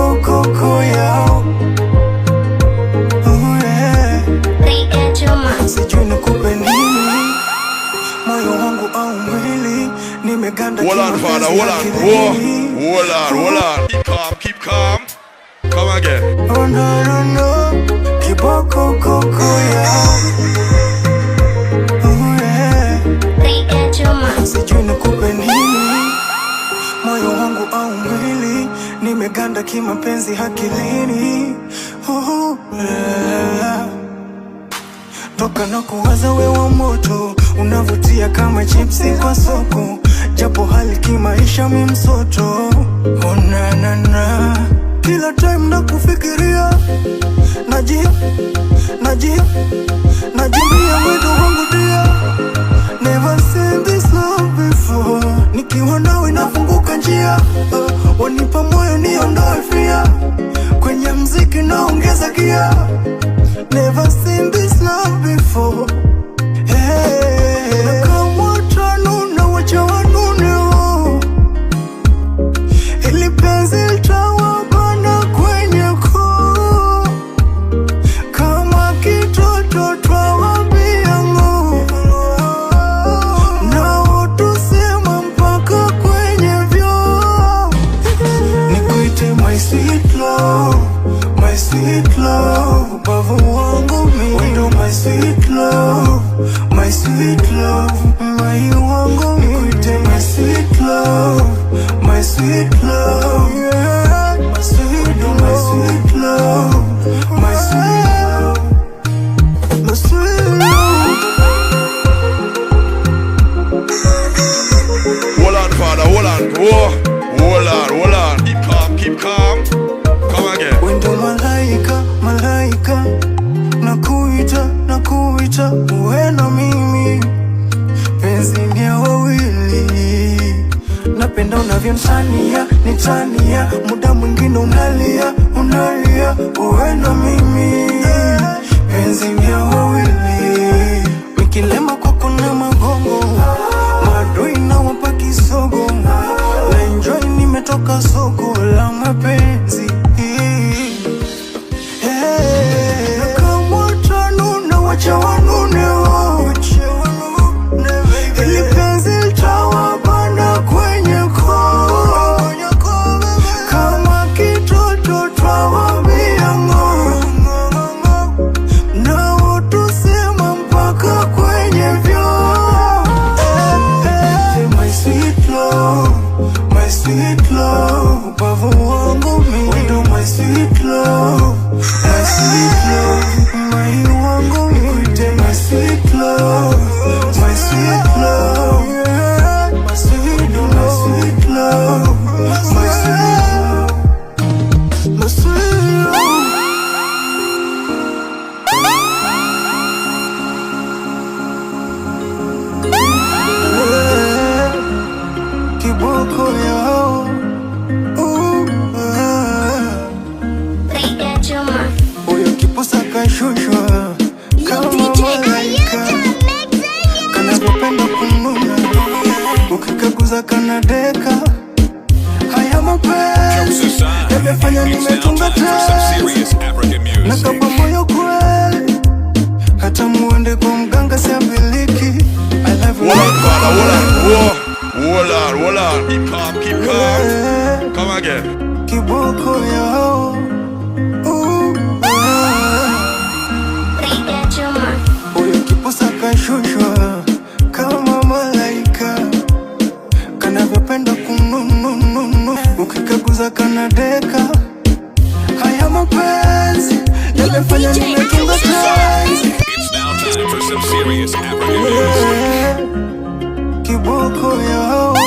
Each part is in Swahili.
kiboko yao. Sijui nikupe nini, moyo wangu au mwili, nimeganda Father, hold on. Keep calm. Come again. Oh no, kiboko yao. Sijui nikupe nini, moyo wangu au mwili, nimeganda kimapenzi hakilini. Toka na kuwaza wewa moto, unavutia kama chipsi kwa soko, japo hali kimaisha mimsoto. Na kila time na kufikiria, najimia mwendo wangu dia. Never seen this love before. Nikiwa nawe nafunguka njia, wanipa moyo niondoe fear. Kwenye mziki naongeza gia. Never seen this love before. Hey, nakamwa tano na wacha wanune wao. Ili penzi litawabana kwenye koo. Kama kitoto twawambia ng'o. Nao tusema mpaka kwenye vyoo. Nikuite my sweet love, my sweet love. Bavu wangu mi wendo my sweet love, my sweet love. Mai wangu mi nikuite my sweet love, my sweet love. Yeah, my sweet love, my sweet love, my sweet love, my sweet love. Hold on, Father, hold on. Keep calm. Come again. Wendo malaika, nakuita, uwe na mimi. Penzi ni ya wawili, napenda nitania, muda mwingine unalia, uwe na mimi. Penzi ni ya wawili, mikilema kwako na magongo, maadui na wapa kisogo, na enjoy nimetoka soko la mapenzi. Nakamwa tano na wacha wanune wao. Ili penzi litawabana kwenye koo. Kama kitoto twawambia ng'o. Nao tusema mpaka kwenye vyoo. My sweet love, my sweet love. Bavu wangu mi wendo my sweet love, my sweet love. Mai wangu mi nikuite my sweet love, my sweet love. Yeah, my sweet love, my sweet love, my sweet love, my sweet love. Yeah, kiboko yao. Uyo kipusa kashushwa kama malaika, kanavyopenda kununa, ukikaguza kanadeka. Haya mapenzi yamefanya nimetunga tenzi, na kama moyo kweli, hata muende kwa mganga siambiliki. I love you. Hold on. Keep calm. Come again. Kiboko yao. Uyo kipusa kashushwa kama malaika, kanavyopenda kununu, ukikaguza kanadeka. Haya mapenzi yamefanya nimetunga tenzi. It's now time for some serious African music. Kiboko yao.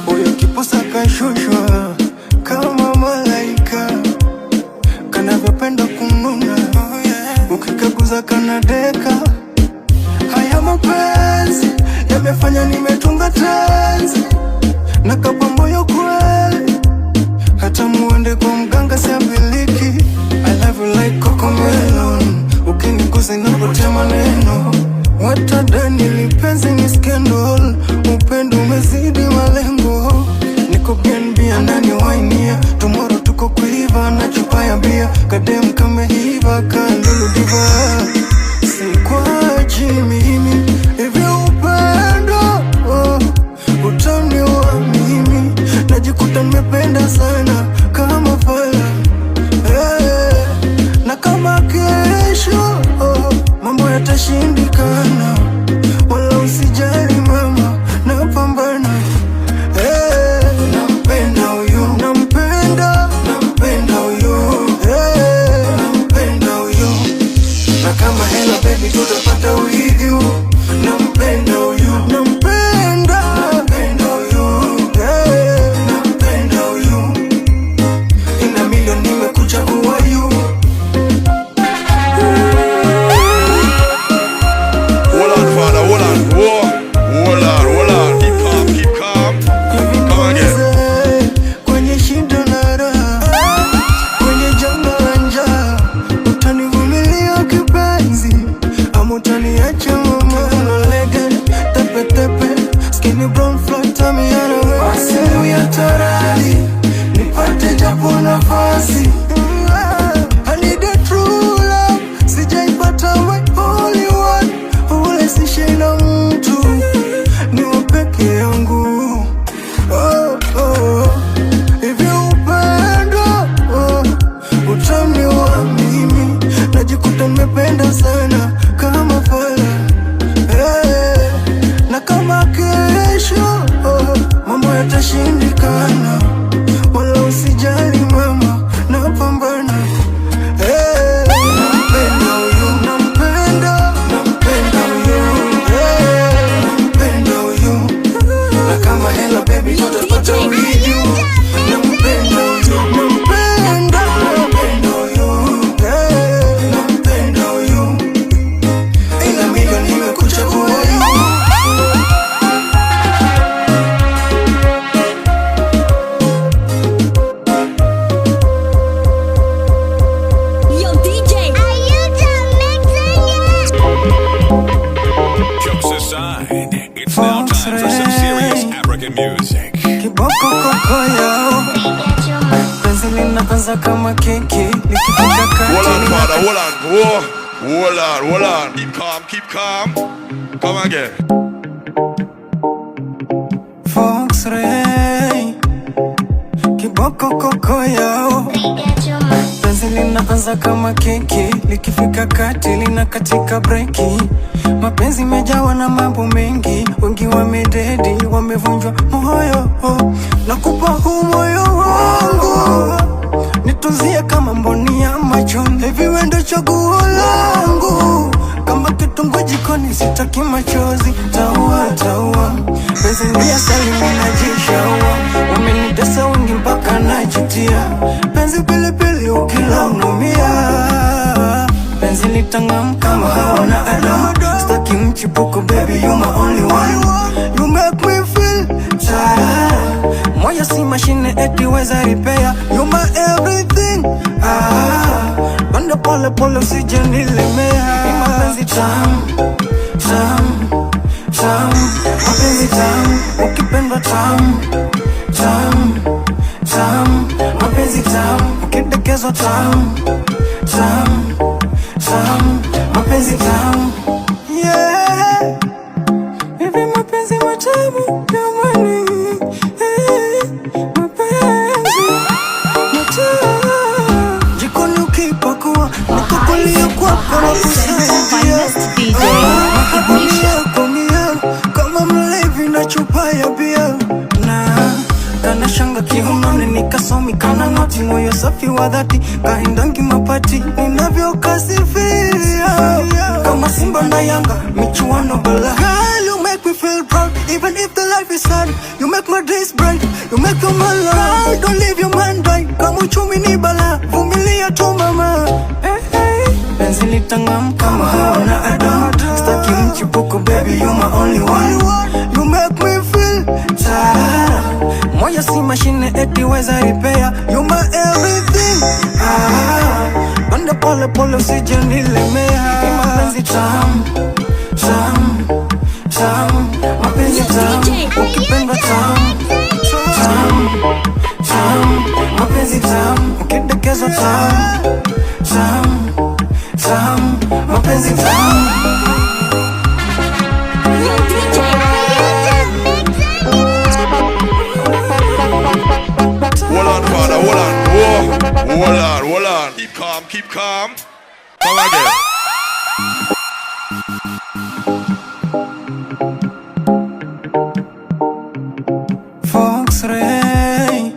Uyo kipusa kashushwa kama malaika, kanavyopenda kununa, ukikaguza kanadeka. Haya mapenzi yamefanya nimetunga tenzi, na kapa moyo kweli, hata muende kwa mganga siambiliki. I love you like cocomelon, ukiniguza inapotea maneno. Watadani lipenzi ni scandal, upendo umezidi malengo. yatashindikana, wala usijali mama, napambana. Nampenda huyu, nampenda huyu, nampenda huyu, na kama hela baby tutapata wiju. Nampenda huyu, nampenda huyu, ina milioni nimekuchagua you. It's now time for some serious African music. Kiboko koko yao, penzi linaanza kama keki, likifika kati. Hold on, father, hold on. Whoa. Hold on. Keep calm. Come again. Fox-Ray, kiboko koko yao, penzi linaanza kama keki, likifika kati linakatika breki. Mapenzi mejawa na mambo mengi, wengi wamededi, wamevunjwa moyo. Nakupa huu moyo wangu, nitunzie kama mboni ya machoni. Hivi wewe ndo chaguo langu, kama kitunguu jikoni sitaki machozi. Taua, penzi ni asali ninajishaua, wamenitesa wengi mpaka najutia. Penzi pilipili ukila unaumia, penzi litangam kama hawana Adam. Staki mchipuko baby, you my only one. You make me feel tired, moyo si mashine eti weza repair. You my everything, banda pole pole usije nilemea. Mapenzi tamu, mapenzi tamu, ukipendwa tamu, mapenzi tamu, ukidekezwa tamu, mapenzi tamu, yeah. Hivi mapenzi matamu jamani, mapenzi matamu. Jikoni ukipakua, nikukulia kwako na kusaidia. Mahabunia kama mlevi na chupa ya bia. Kana shanga kiunoni nikasomi kana noti, moyo safi wa dhati kaindangi mapati ninavyokasifia. Kama Simba na Yanga michuano bala. Girl, you make me feel proud, even if the life is sad. You make my days bright, you make your man loud. Don't leave your man die, kama uchumi ni bala. Vumilia tu mama, penzi litangam kama hawana Adam. Staki mchipuko baby, you my only one. You make me feel tired, moyo si mashine eti weza repair. You my everything, banda pole pole usije nilemea. Mapenzi tamu, mapenzi tamu, ukipendwa tamu, mapenzi tamu, ukidekezwa tamu, mapenzi tamu. Hold on, father, hold on. Whoa. Hold on. Keep calm. Come again. Fox-Ray,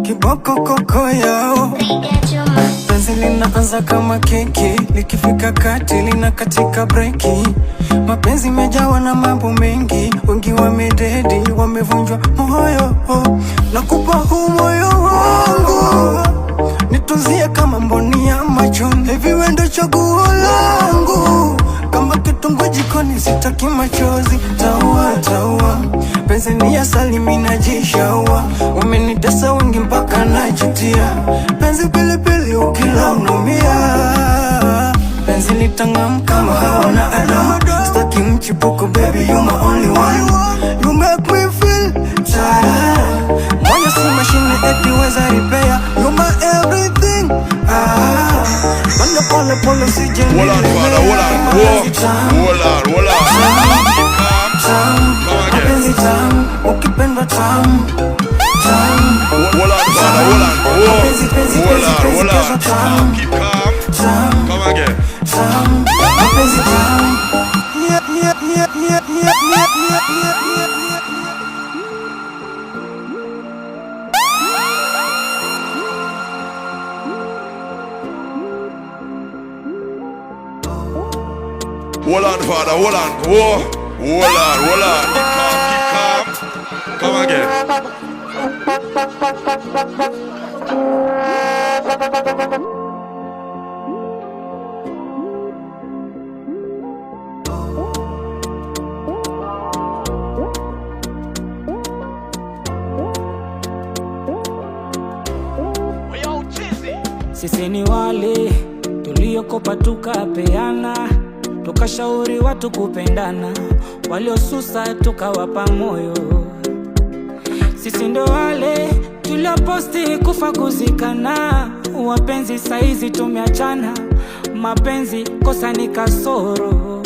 kiboko koko yao, penzi linaanza kama keki, likifika kati linakatika breki. Mapenzi mejawa na mambo mengi, wengi wamededi, wamevunjwa moyo. Nakupa huu moyo wangu, nitunzie kama mboni ya machoni. Hivi wewe ndo chaguo langu, kama kitunguu jikoni sitaki machozi. Taua, penzi ni asali minajishaua, wamenitesa wengi mpaka najutia. Penzi pilipili ukila unaumia, penzi litangam kama hawana Adam. Staki mchipuko baby, you my only one. You make me feel tired, moyo si mashine eti weza repair. You my everything, banda pole pole usije nilemea. Hold on, father, hold on. Hold on. Keep calm. Come again. Mapenzi tamu, ukipendwa tamu, Hold on, father, hold on. Hold on. Keep calm. Come again. mapenzi tamu. father, hold on. Whoa. Hold on. Keep calm. Come again. Sisi ni wale tuliokopa tukapeana, tukashauri watu kupendana, waliosusa tukawapa moyo. Sisi ndo wale tulioposti kufa kuzikana, wapenzi saizi tumeachana, mapenzi kosa ni kasoro.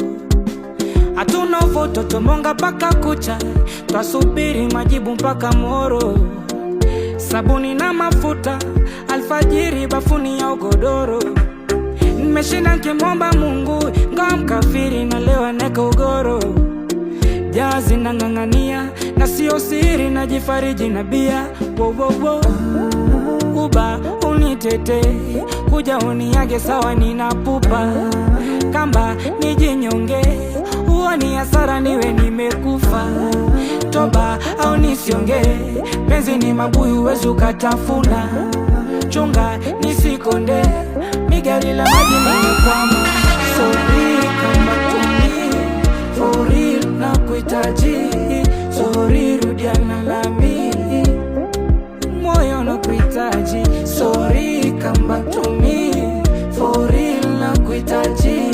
Hatuna uvoto tumonga paka kucha, twasubiri majibu mpaka moro. Sabuni na mafuta, alfajiri bafuni ya ugodoro. Nimeshinda nkimwomba Mungu, ngawa mkafiri na leo aneka ugoro. Jazi na ngangania, na sio siri na jifariji na bia. Uba unitete, kuja uniage sawa ninapupa. Kamba nijinyonge, uoni hasara niwe nimekufa. Toba au nisionge, penzi ni mabuyu huwezi ukatafuna. Chunga nisikonde, migari la maji nimekwama. Sorry come back to me, for real nakuhitaji. Sorry rudiana nami, moyo nakuhitaji. Sorry come back to me, for real nakuhitaji.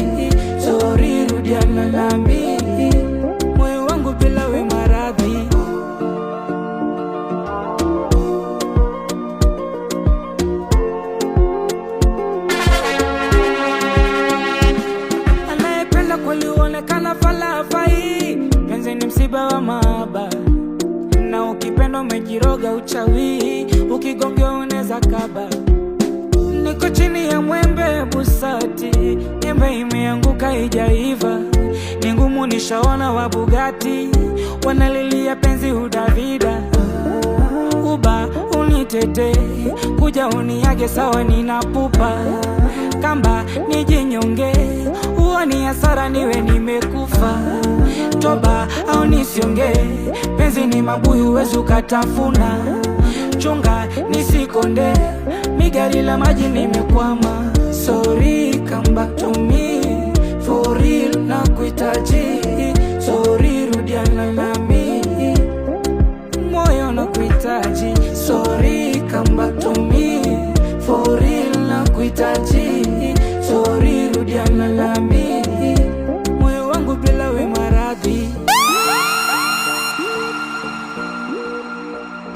Sorry rudiana nami, moyo wangu bila we maradhi. Anayependa kweli huonekana falafai, penzi ni msiba wa mahaba, na ukipenda umejiroga uchawi, ukigongea unaweza kaba. Niko chini ya mwembe busati, nyembe imeanguka ijaiva. Ni ngumu nishaona wa Bugatti, wanalilia penzi udavida. Uba unitete, kuja uniage sawa ninapupa. Kamba nijinyonge, uoni hasara niwe nimekufa. Toba au nisionge, penzi ni mabuyu huwezi ukatafuna. Chunga nisikonde, migari la maji nimekwama. Sorry come back to me, for real nakuhitaji. Sorry rudiana nami, moyo nakuhitaji. Sorry come back to me, for real nakuhitaji. Sorry rudiana nami, moyo wangu bila we maradhi.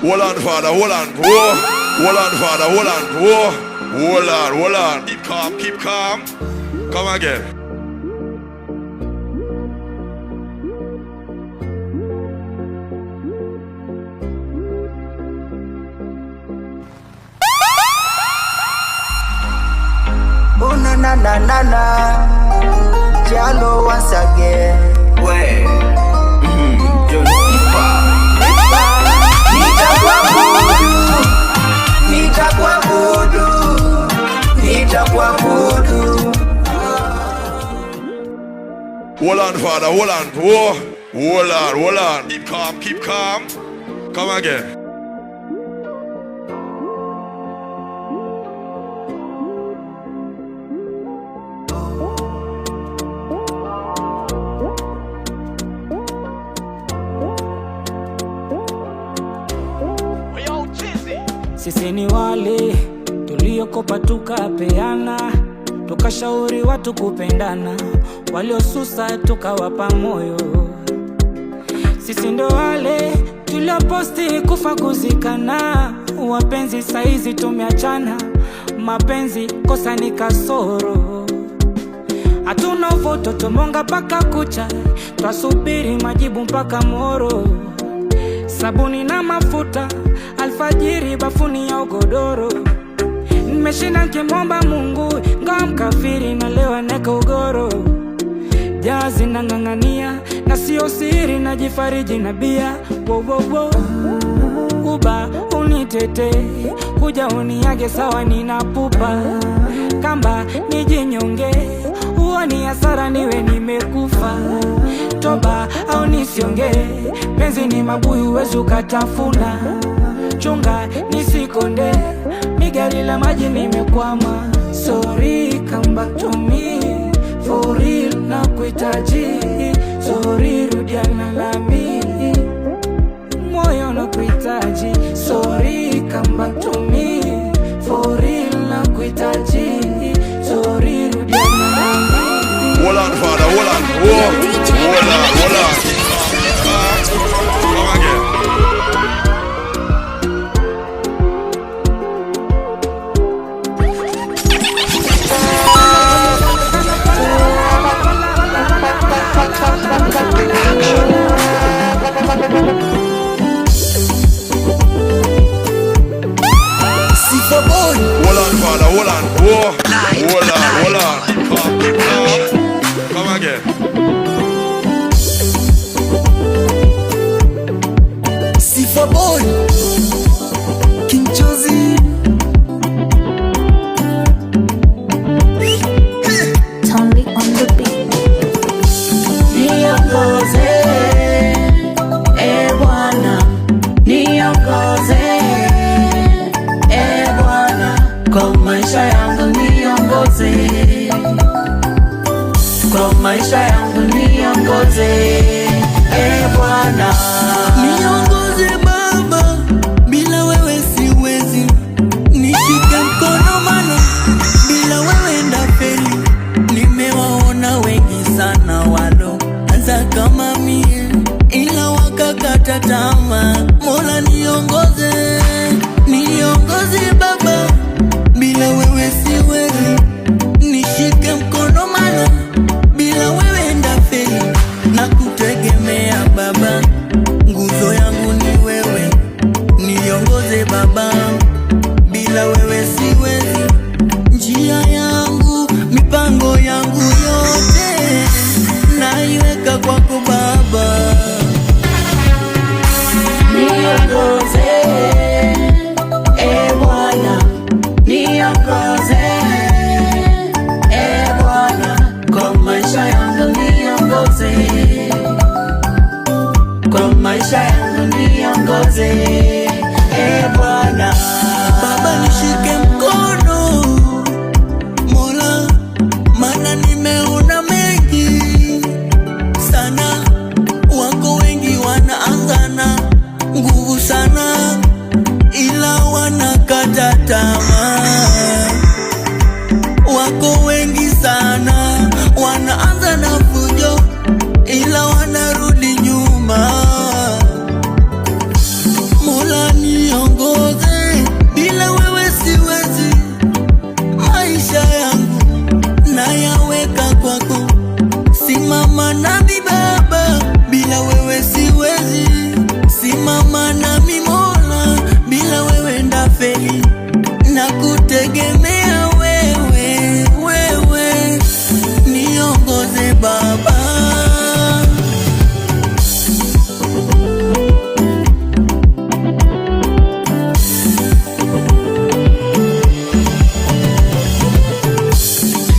Hold on, father, hold on. Whoa. Hold on, father, hold on. Whoa. Hold on. Keep calm. Come again. Oh na na na na na, Jalo once again. Wait, Hold on, father, hold on. Whoa. Hold on. Keep calm. Come again. Sisi ni wale tuliokopa tukapeana, tukashauri watu kupendana, waliosusa tukawapa moyo. Sisi ndo wale tulioposti kufa kuzikana, wapenzi saizi tumeachana, mapenzi kosa ni kasoro. Hatuna uvoto tumonga paka kucha, twasubiri majibu mpaka moro. Sabuni na mafuta, alfajiri bafuni ya ugodoro. Nimeshinda nkimwomba Mungu, ngawa mkafiri na leo aneka ugoro. Jazi na ngangania, na sio siri na jifariji na bia. Uba unitete, kuja uniage sawa ninapupa. Kamba nijinyonge, najua ni hasara niwe nimekufa. Toba au nisionge, penzi ni mabuyu huwezi ukatafuna. Chunga nisikonde, migari la maji nimekwama. Sorry, come back to me for real, na kuhitaji. Sorry, rudiana nami, moyo na kuhitaji. Sorry, come back to me for real, na kuhitaji. Sorry, rudiana nami. Hold on, father, hold on. Hold on. Come again. Hold on, father, hold on. Hold on. Come again. Sifa boy, King Josie. Tony on the beat. Niongoze, Bwana, niongoze, Bwana, kwa maisha yangu niongoze, kwa maisha yangu niongoze, Bwana. Niongoze Baba, bila wewe siwezi. Nishike mkono mana, bila wewe ndafeli. Nimewaona wengi sana walo anza kama mie, ila wakakata tamaa. Mola niongoze, niongoze Baba, bila wewe siwezi. Nishike mkono mana, bila wewe ndafeli. Na kutegemea Baba, nguzo yangu ni wewe. Niongoze Baba, bila wewe siwezi. Njia yangu, mipango yangu yote naiweka kwako Baba. Niongoze, Bwana, niongoze, Bwana, kwa maisha yangu niongoze, kwa maisha yangu niongoze, Bwana. Baba nishike mkono Mola, mana nimeona mengi sana. Wako wengi wanaanzana nguvu sana, ila wanakata tamaa. Wako wengi sana wanaanza na fujo, ila wanarudi nyuma. Mola niongoze, bila wewe siwezi. Maisha yangu nayaweka kwako. Simama nami Baba, bila wewe siwezi. Simama nami Mola, bila wewe ndafeli. Na kutegemea wewe, wewe niongoze Baba.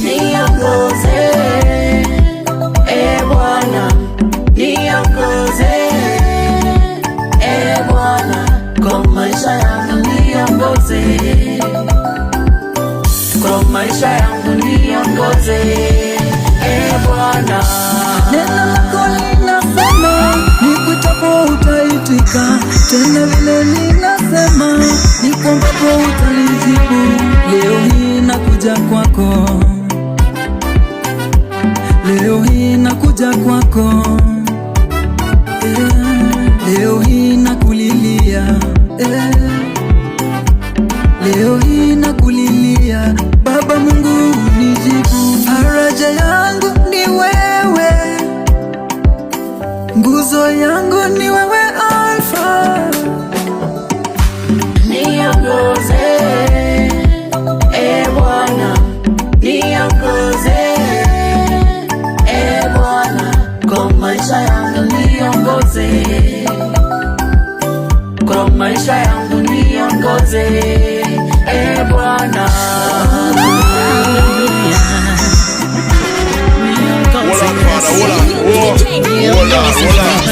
Niongoze, Bwana, niongoze, Bwana, kwa maisha yangu niongoze, kwa maisha yangu niongoze, Bwana. Neno lako linasema, nikuitapo utaitika. Tena vile linasema, nikuombapo utanijibu. Leo hii nakuja kwako, leo hii nakuja kwako, leo hii nakulilia, leo hii nakulilia. Baba Mungu unijibu. Faraja yangu ni wewe, nguzo yangu ni wewe Alfa. Niongoze, Bwana, niongoze, Bwana, kwa maisha yangu niongoze, kwa maisha yangu niongoze, Bwana. Hold on.